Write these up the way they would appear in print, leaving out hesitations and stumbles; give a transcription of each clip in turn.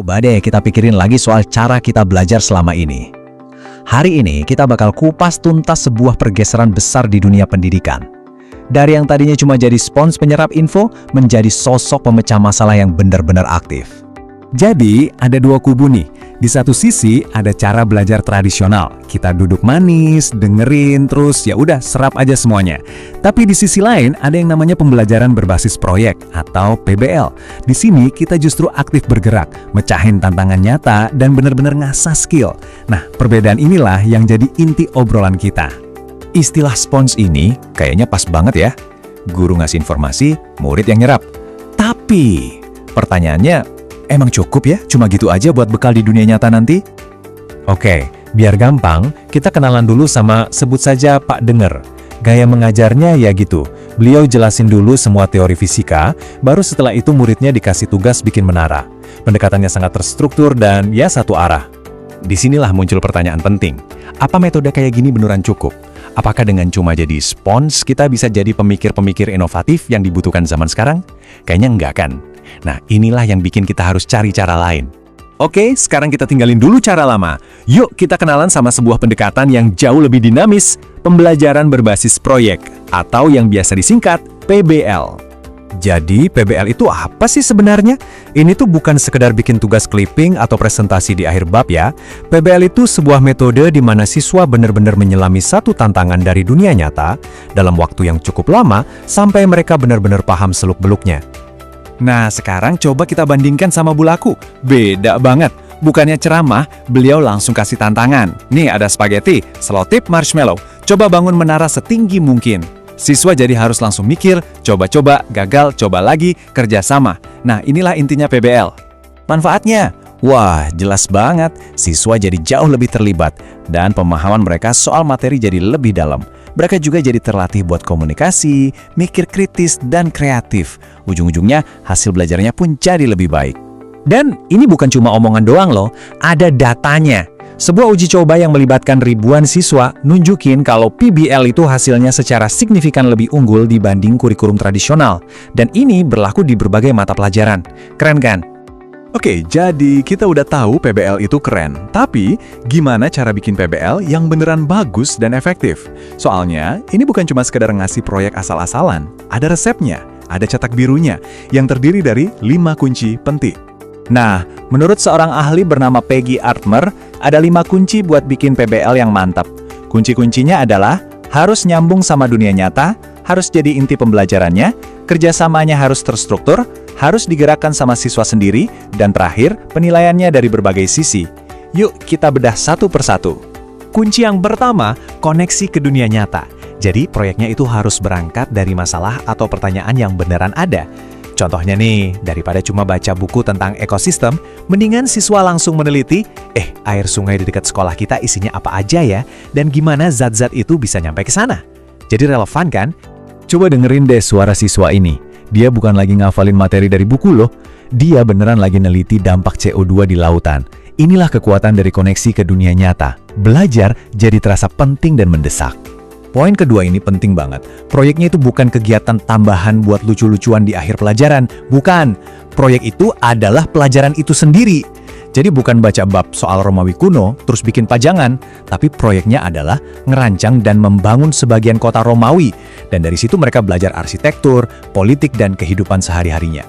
Coba deh kita pikirin lagi soal cara kita belajar selama ini. Hari ini kita bakal kupas tuntas sebuah pergeseran besar di dunia pendidikan. Dari yang tadinya cuma jadi spons penyerap info, menjadi sosok pemecah masalah yang benar-benar aktif. Jadi, ada dua kubu nih. Di satu sisi, ada cara belajar tradisional. Kita duduk manis, dengerin, terus ya udah serap aja semuanya. Tapi di sisi lain, ada yang namanya pembelajaran berbasis proyek atau PBL. Di sini, kita justru aktif bergerak, mecahin tantangan nyata, dan benar-benar ngasah skill. Nah, perbedaan inilah yang jadi inti obrolan kita. Istilah spons ini kayaknya pas banget ya. Guru ngasih informasi, murid yang nyerap. Tapi, pertanyaannya, emang cukup ya cuma gitu aja buat bekal di dunia nyata nanti? Oke, biar gampang, kita kenalan dulu sama sebut saja Pak Denger. Gaya mengajarnya ya gitu. Beliau jelasin dulu semua teori fisika, baru setelah itu muridnya dikasih tugas bikin menara. Pendekatannya sangat terstruktur dan ya satu arah. Disinilah muncul pertanyaan penting. Apa metode kayak gini beneran cukup? Apakah dengan cuma jadi spons kita bisa jadi pemikir-pemikir inovatif yang dibutuhkan zaman sekarang? Kayaknya enggak kan? Nah, inilah yang bikin kita harus cari cara lain. Oke, sekarang kita tinggalin dulu cara lama. Yuk kita kenalan sama sebuah pendekatan yang jauh lebih dinamis, pembelajaran berbasis proyek, atau yang biasa disingkat PBL. Jadi, PBL itu apa sih sebenarnya? Ini tuh bukan sekedar bikin tugas clipping atau presentasi di akhir bab ya. PBL itu sebuah metode di mana siswa benar-benar menyelami satu tantangan dari dunia nyata dalam waktu yang cukup lama sampai mereka benar-benar paham seluk-beluknya. Nah, sekarang coba kita bandingkan sama Bulaku. Beda banget. Bukannya ceramah, beliau langsung kasih tantangan. Nih ada spaghetti, selotip marshmallow. Coba bangun menara setinggi mungkin. Siswa jadi harus langsung mikir, coba-coba, gagal, coba lagi, kerjasama. Nah, inilah intinya PBL. Manfaatnya? Wah, jelas banget. Siswa jadi jauh lebih terlibat. Dan pemahaman mereka soal materi jadi lebih dalam. Mereka juga jadi terlatih buat komunikasi, mikir kritis, dan kreatif. Ujung-ujungnya, hasil belajarnya pun jadi lebih baik. Dan ini bukan cuma omongan doang loh, ada datanya. Sebuah uji coba yang melibatkan ribuan siswa nunjukin kalau PBL itu hasilnya secara signifikan lebih unggul dibanding kurikulum tradisional. Dan ini berlaku di berbagai mata pelajaran. Keren kan? Oke, jadi kita udah tahu PBL itu keren. Tapi, gimana cara bikin PBL yang beneran bagus dan efektif? Soalnya, ini bukan cuma sekedar ngasih proyek asal-asalan. Ada resepnya, ada cetak birunya, yang terdiri dari 5 kunci penting. Nah, menurut seorang ahli bernama Peggy Artmer, ada 5 kunci buat bikin PBL yang mantap. Kunci-kuncinya adalah harus nyambung sama dunia nyata, harus jadi inti pembelajarannya, kerjasamanya harus terstruktur, harus digerakkan sama siswa sendiri, dan terakhir, penilaiannya dari berbagai sisi. Yuk kita bedah satu persatu. Kunci yang pertama, koneksi ke dunia nyata. Jadi proyeknya itu harus berangkat dari masalah atau pertanyaan yang beneran ada. Contohnya nih, daripada cuma baca buku tentang ekosistem, mendingan siswa langsung meneliti, air sungai di dekat sekolah kita isinya apa aja ya, dan gimana zat-zat itu bisa nyampe ke sana. Jadi relevan kan? Coba dengerin deh suara siswa ini. Dia bukan lagi ngafalin materi dari buku loh. Dia beneran lagi neliti dampak CO2 di lautan. Inilah kekuatan dari koneksi ke dunia nyata. Belajar jadi terasa penting dan mendesak. Poin kedua ini penting banget. Proyeknya itu bukan kegiatan tambahan buat lucu-lucuan di akhir pelajaran. Bukan. Proyek itu adalah pelajaran itu sendiri. Jadi bukan baca bab soal Romawi kuno, terus bikin pajangan, tapi proyeknya adalah ngerancang dan membangun sebagian kota Romawi. Dan dari situ mereka belajar arsitektur, politik, dan kehidupan sehari-harinya.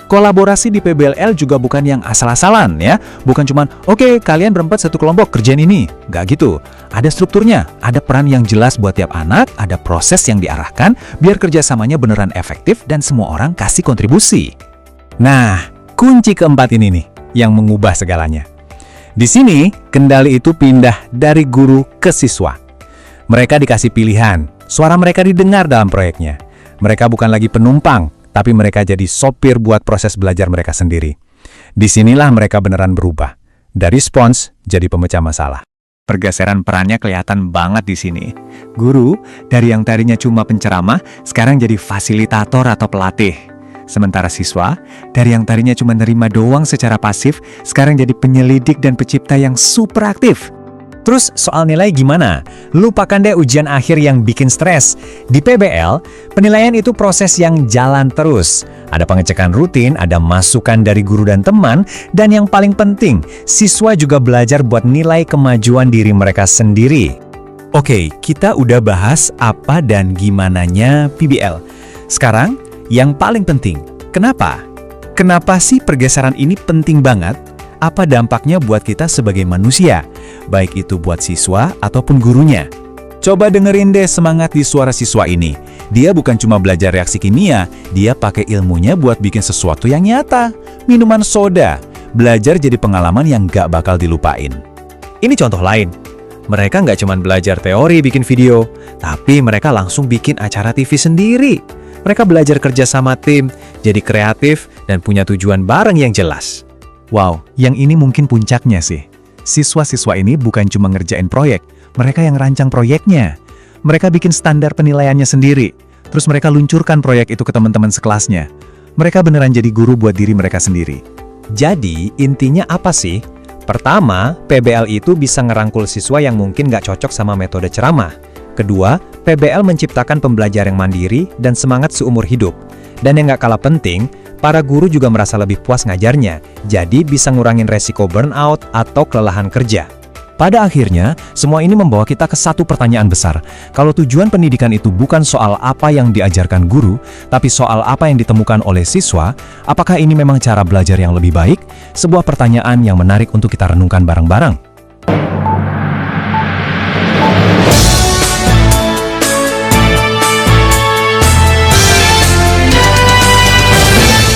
Kolaborasi di PBLL juga bukan yang asal-asalan ya. Bukan cuman, oke, kalian berempat satu kelompok kerjain ini. Nggak gitu. Ada strukturnya, ada peran yang jelas buat tiap anak, ada proses yang diarahkan, biar kerjasamanya beneran efektif dan semua orang kasih kontribusi. Nah, kunci keempat ini nih, yang mengubah segalanya. Di sini, kendali itu pindah dari guru ke siswa. Mereka dikasih pilihan, suara mereka didengar dalam proyeknya. Mereka bukan lagi penumpang, tapi mereka jadi sopir buat proses belajar mereka sendiri. Disinilah mereka beneran berubah. Dari spons, jadi pemecah masalah. Pergeseran perannya kelihatan banget di sini. Guru, dari yang tadinya cuma penceramah, sekarang jadi fasilitator atau pelatih. Sementara siswa, dari yang tadinya cuma nerima doang secara pasif, sekarang jadi penyelidik dan pencipta yang super aktif. Terus soal nilai gimana? Lupakan deh ujian akhir yang bikin stres. Di PBL, penilaian itu proses yang jalan terus. Ada pengecekan rutin, ada masukan dari guru dan teman, dan yang paling penting, siswa juga belajar buat nilai kemajuan diri mereka sendiri. Oke, kita udah bahas apa dan gimananya PBL. Sekarang, yang paling penting, kenapa? Kenapa sih pergeseran ini penting banget? Apa dampaknya buat kita sebagai manusia, baik itu buat siswa ataupun gurunya? Coba dengerin deh semangat di suara siswa ini. Dia bukan cuma belajar reaksi kimia, dia pakai ilmunya buat bikin sesuatu yang nyata. Minuman soda, belajar jadi pengalaman yang gak bakal dilupain. Ini contoh lain. Mereka nggak cuma belajar teori bikin video, tapi mereka langsung bikin acara TV sendiri. Mereka belajar kerja sama tim, jadi kreatif, dan punya tujuan bareng yang jelas. Wow, yang ini mungkin puncaknya sih. Siswa-siswa ini bukan cuma ngerjain proyek, mereka yang rancang proyeknya. Mereka bikin standar penilaiannya sendiri, terus mereka luncurkan proyek itu ke teman-teman sekelasnya. Mereka beneran jadi guru buat diri mereka sendiri. Jadi, intinya apa sih? Pertama, PBL itu bisa ngerangkul siswa yang mungkin nggak cocok sama metode ceramah. Kedua, PBL menciptakan pembelajar yang mandiri dan semangat seumur hidup. Dan yang nggak kalah penting, para guru juga merasa lebih puas ngajarnya, jadi bisa ngurangin resiko burnout atau kelelahan kerja. Pada akhirnya, semua ini membawa kita ke satu pertanyaan besar. Kalau tujuan pendidikan itu bukan soal apa yang diajarkan guru, tapi soal apa yang ditemukan oleh siswa, apakah ini memang cara belajar yang lebih baik? Sebuah pertanyaan yang menarik untuk kita renungkan bareng-bareng.